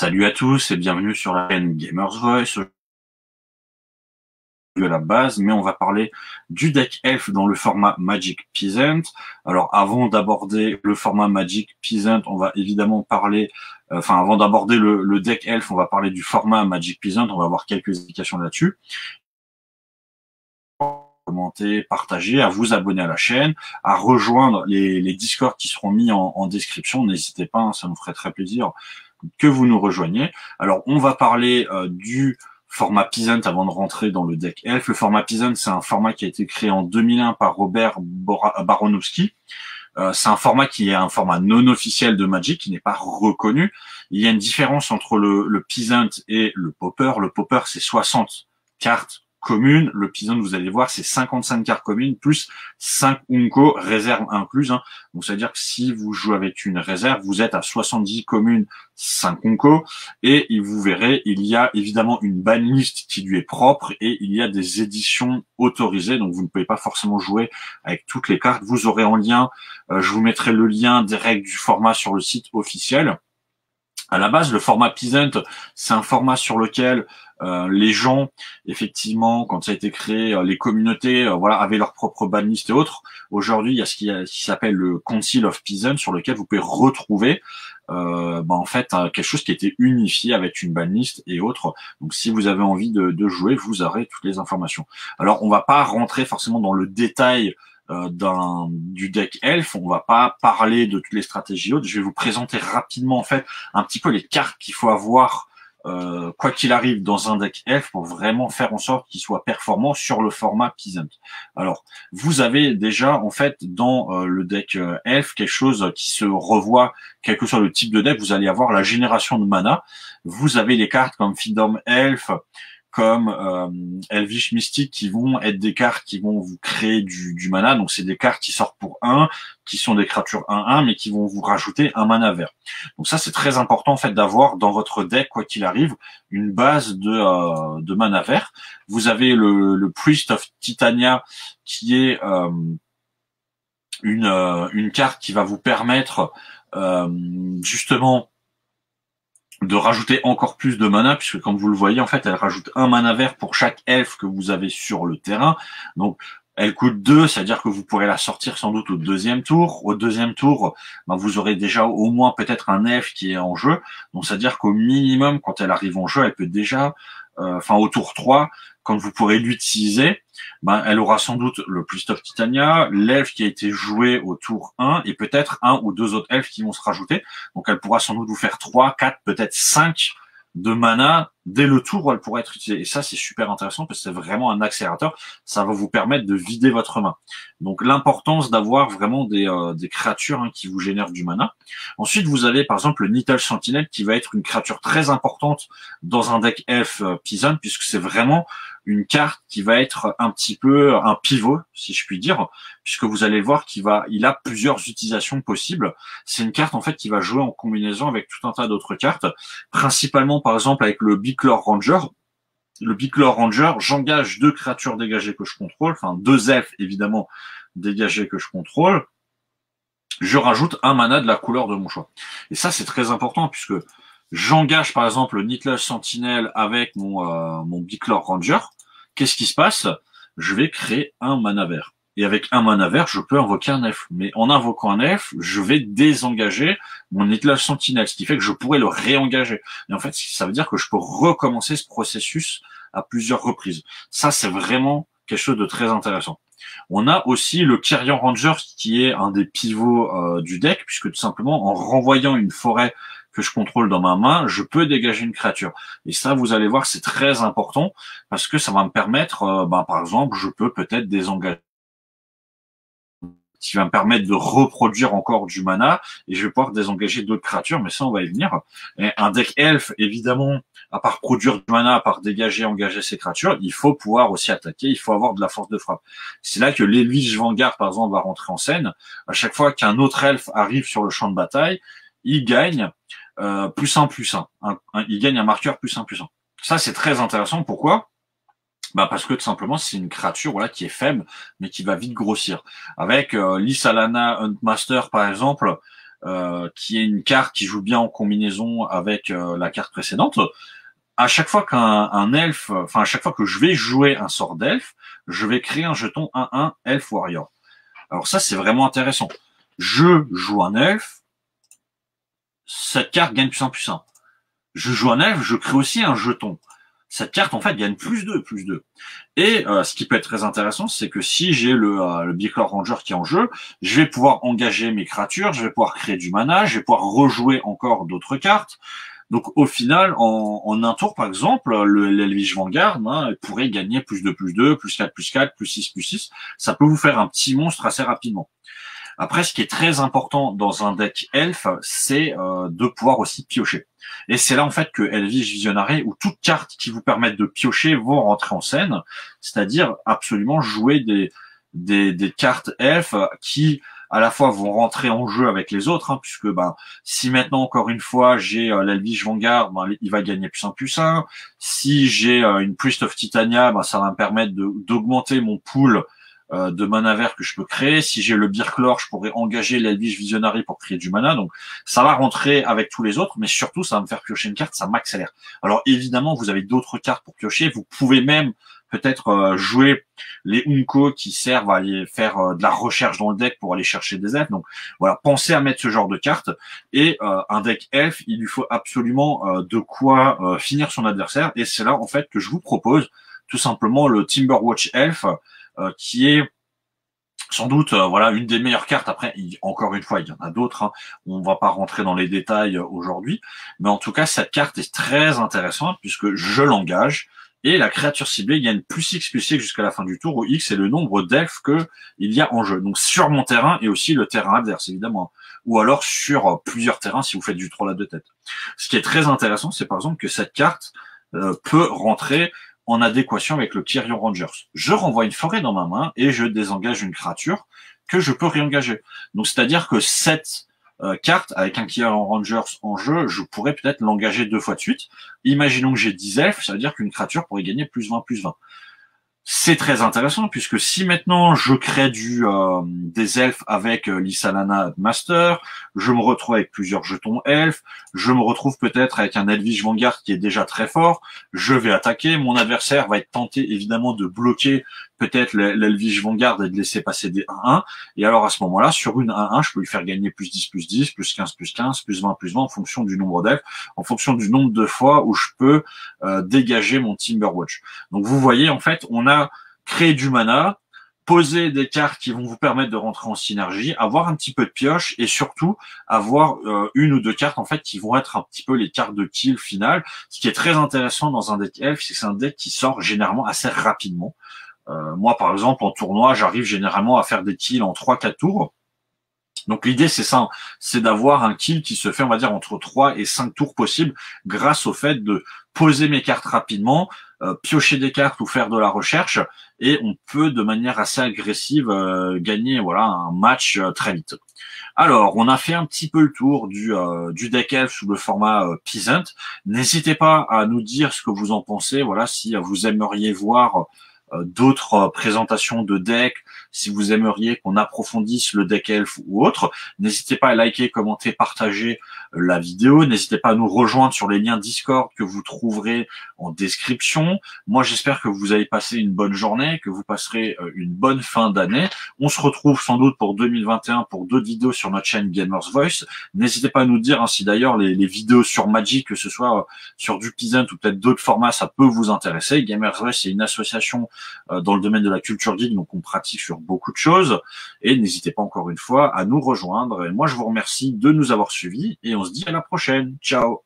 Salut à tous et bienvenue sur la chaîne Gamers Voice de la base, mais on va parler du deck Elf dans le format Magic Peasant. Alors avant d'aborder le format Magic Peasant, on va évidemment parler, avant d'aborder le deck Elf, on va parler du format Magic Peasant, on va voir quelques explications là-dessus. Commenter, partager, à vous abonner à la chaîne, à rejoindre les Discord qui seront mis en description, n'hésitez pas, hein, ça nous ferait très plaisir que vous nous rejoigniez. Alors on va parler du format Peasant avant de rentrer dans le deck Elf. Le format Peasant, c'est un format qui a été créé en 2001 par Robert Baronowski. C'est un format qui est un format non officiel de Magic, qui n'est pas reconnu. Il y a une différence entre le Peasant et le Pauper. Le Pauper, c'est 60 cartes communes. Le Peasant, vous allez voir, c'est 55 cartes communes plus 5 Unco, réserve incluse. Hein. Donc, c'est-à-dire que si vous jouez avec une réserve, vous êtes à 70 communes, 5 Unco. Et vous verrez, il y a évidemment une banlist qui lui est propre et il y a des éditions autorisées. Donc, vous ne pouvez pas forcément jouer avec toutes les cartes. Vous aurez en lien, je vous mettrai le lien des règles du format sur le site officiel. À la base, le format Peasant, c'est un format sur lequel les gens, effectivement, quand ça a été créé, les communautés, avaient leur propre banlist et autres. Aujourd'hui, il y a ce qui s'appelle le Council of Peasant, sur lequel vous pouvez retrouver quelque chose qui était unifié avec une banlist et autres. Donc, si vous avez envie de jouer, vous aurez toutes les informations. Alors, on va pas rentrer forcément dans le détail du deck Elf, on va pas parler de toutes les stratégies autres. Je vais vous présenter rapidement en fait un petit peu les cartes qu'il faut avoir quoi qu'il arrive dans un deck Elf pour vraiment faire en sorte qu'il soit performant sur le format Peasant. Alors, vous avez déjà en fait dans le deck Elf quelque chose qui se revoit, quel que soit le type de deck. Vous allez avoir la génération de mana. Vous avez les cartes comme Freedom Elf, comme Elvish Mystic, qui vont être des cartes qui vont vous créer du mana. Donc c'est des cartes qui sortent pour 1, qui sont des créatures 1/1, mais qui vont vous rajouter un mana vert. Donc ça c'est très important en fait d'avoir dans votre deck, quoi qu'il arrive, une base de mana vert. Vous avez le Priest of Titania, qui est une carte qui va vous permettre justement de rajouter encore plus de mana, puisque comme vous le voyez, en fait, elle rajoute un mana vert pour chaque elfe que vous avez sur le terrain. Donc, elle coûte 2, c'est-à-dire que vous pourrez la sortir sans doute au deuxième tour. Au deuxième tour, vous aurez déjà au moins peut-être un elfe qui est en jeu. Donc, c'est-à-dire qu'au minimum, quand elle arrive en jeu, elle peut déjà, au tour 3, quand vous pourrez l'utiliser, elle aura sans doute le Priest of Titania, l'elfe qui a été joué au tour 1, et peut-être un ou deux autres elfes qui vont se rajouter. Donc elle pourra sans doute vous faire 3, 4, peut-être 5 de mana dès le tour où elle pourra être utilisée. Et ça, c'est super intéressant parce que c'est vraiment un accélérateur. Ça va vous permettre de vider votre main. Donc l'importance d'avoir vraiment des créatures qui vous génèrent du mana. Ensuite, vous avez par exemple le Nithal Sentinel qui va être une créature très importante dans un deck Elf Peasant, puisque c'est vraiment une carte qui va être un petit peu un pivot, si je puis dire, puisque vous allez voir il a plusieurs utilisations possibles. C'est une carte en fait qui va jouer en combinaison avec tout un tas d'autres cartes, principalement par exemple avec le Biclor Ranger. Le Biclor Ranger, j'engage 2 créatures dégagées que je contrôle, 2 elfes évidemment dégagés que je contrôle. Je rajoute un mana de la couleur de mon choix. Et ça c'est très important puisque j'engage par exemple le Nithal Sentinel avec mon Biclor Ranger. Qu'est-ce qui se passe? Je vais créer un mana vert. Et avec un mana vert, je peux invoquer un elfe. Mais en invoquant un elfe, je vais désengager mon Nithal Sentinel, ce qui fait que je pourrais le réengager. Et en fait, ça veut dire que je peux recommencer ce processus à plusieurs reprises. Ça, c'est vraiment quelque chose de très intéressant. On a aussi le Kyrian Ranger, qui est un des pivots du deck, puisque tout simplement, en renvoyant une forêt que je contrôle dans ma main, je peux dégager une créature. Et ça, vous allez voir, c'est très important, parce que ça va me permettre, par exemple, je peux peut-être désengager, qui va me permettre de reproduire encore du mana, et je vais pouvoir désengager d'autres créatures, mais ça, on va y venir. Et un deck elfe, évidemment, à part produire du mana, à part dégager, engager ses créatures, il faut pouvoir aussi attaquer, il faut avoir de la force de frappe. C'est là que l'Elvish Vanguard, par exemple, va rentrer en scène. À chaque fois qu'un autre elfe arrive sur le champ de bataille, il gagne +1/+1. Il gagne un marqueur +1/+1. Ça, c'est très intéressant. Pourquoi? Parce que tout simplement, c'est une créature qui est faible, mais qui va vite grossir. Avec Lysalana Huntmaster, par exemple, qui est une carte qui joue bien en combinaison avec la carte précédente. À chaque fois qu'un elfe, enfin à chaque fois que je vais jouer un sort d'elfe, je vais créer un jeton 1/1 Elf Warrior. Alors ça, c'est vraiment intéressant. Je joue un elfe, cette carte gagne +1/+1. Je joue un elfe, je crée aussi un jeton. Cette carte, en fait, gagne +2/+2. Et ce qui peut être très intéressant, c'est que si j'ai le Bichlor Ranger qui est en jeu, je vais pouvoir engager mes créatures, je vais pouvoir créer du mana, je vais pouvoir rejouer encore d'autres cartes. Donc au final, en un tour, par exemple, l'Elvish Vanguard pourrait gagner +2/+2, +4/+4, +6/+6. Ça peut vous faire un petit monstre assez rapidement. Après, ce qui est très important dans un deck elfe, c'est de pouvoir aussi piocher. Et c'est là en fait que Elvish Visionary ou toute carte qui vous permette de piocher vont rentrer en scène, c'est-à-dire absolument jouer des cartes elfes qui à la fois vont rentrer en jeu avec les autres, puisque si maintenant encore une fois j'ai l'Elvish Vanguard, il va gagner +1/+1. Si j'ai une Priest of Titania, ça va me permettre d'augmenter mon pool de mana vert que je peux créer. Si j'ai le Bichlor, je pourrais engager l'Elvish Visionary pour créer du mana. Donc ça va rentrer avec tous les autres, mais surtout ça va me faire piocher une carte, ça m'accélère. Alors évidemment, vous avez d'autres cartes pour piocher. Vous pouvez même peut-être jouer les Unko qui servent à aller faire de la recherche dans le deck pour aller chercher des elfes. Donc voilà, pensez à mettre ce genre de cartes. Et un deck elfe, il lui faut absolument de quoi finir son adversaire. Et c'est là en fait que je vous propose tout simplement le Timberwatch Elf, qui est sans doute voilà une des meilleures cartes. Après, encore une fois, il y en a d'autres. On va pas rentrer dans les détails aujourd'hui, mais en tout cas, cette carte est très intéressante puisque je l'engage et la créature ciblée gagne +X/+X jusqu'à la fin du tour, où X est le nombre d'elfes que il y a en jeu. Donc sur mon terrain et aussi le terrain adverse, évidemment, ou alors sur plusieurs terrains si vous faites du troll à 2 têtes. Ce qui est très intéressant, c'est par exemple que cette carte peut rentrer en adéquation avec le Kyrian Rangers. Je renvoie une forêt dans ma main et je désengage une créature que je peux réengager. Donc c'est-à-dire que cette carte avec un Kyrian Rangers en jeu, je pourrais peut-être l'engager 2 fois de suite. Imaginons que j'ai 10 elfes, ça veut dire qu'une créature pourrait gagner +20/+20. C'est très intéressant puisque si maintenant je crée des elfes avec l'Isalana Master, je me retrouve avec plusieurs jetons elfes, je me retrouve peut-être avec un Elvish Vanguard qui est déjà très fort, je vais attaquer, mon adversaire va être tenté évidemment de bloquer peut-être l'Elvish Vanguard et de laisser passer des 1/1, et alors à ce moment-là, sur une 1/1, je peux lui faire gagner +10/+10, +15/+15, +20/+20 en fonction du nombre d'elfes, en fonction du nombre de fois où je peux dégager mon Timberwatch. Donc vous voyez, en fait, on a créé du mana, poser des cartes qui vont vous permettre de rentrer en synergie, avoir un petit peu de pioche et surtout avoir une ou deux cartes en fait qui vont être un petit peu les cartes de kill finale. Ce qui est très intéressant dans un deck elf, c'est que c'est un deck qui sort généralement assez rapidement. Moi par exemple en tournoi, j'arrive généralement à faire des kills en 3-4 tours. Donc l'idée c'est ça, c'est d'avoir un kill qui se fait on va dire entre 3 et 5 tours possibles grâce au fait de poser mes cartes rapidement, piocher des cartes ou faire de la recherche, et on peut de manière assez agressive gagner voilà un match très vite. Alors, on a fait un petit peu le tour du deck elf sous le format Peasant. N'hésitez pas à nous dire ce que vous en pensez, voilà, si vous aimeriez voir d'autres présentations de decks, si vous aimeriez qu'on approfondisse le deck elf ou autre. N'hésitez pas à liker, commenter, partager la vidéo. N'hésitez pas à nous rejoindre sur les liens Discord que vous trouverez en description. Moi, j'espère que vous avez passé une bonne journée, que vous passerez une bonne fin d'année. On se retrouve sans doute pour 2021 pour d'autres vidéos sur notre chaîne Gamers Voice. N'hésitez pas à nous dire si d'ailleurs les vidéos sur Magic, que ce soit sur du Peasant ou peut-être d'autres formats, ça peut vous intéresser. Gamers Voice, c'est une association dans le domaine de la culture geek, donc on pratique sur beaucoup de choses, et n'hésitez pas encore une fois à nous rejoindre. Et moi je vous remercie de nous avoir suivis et on se dit à la prochaine. Ciao.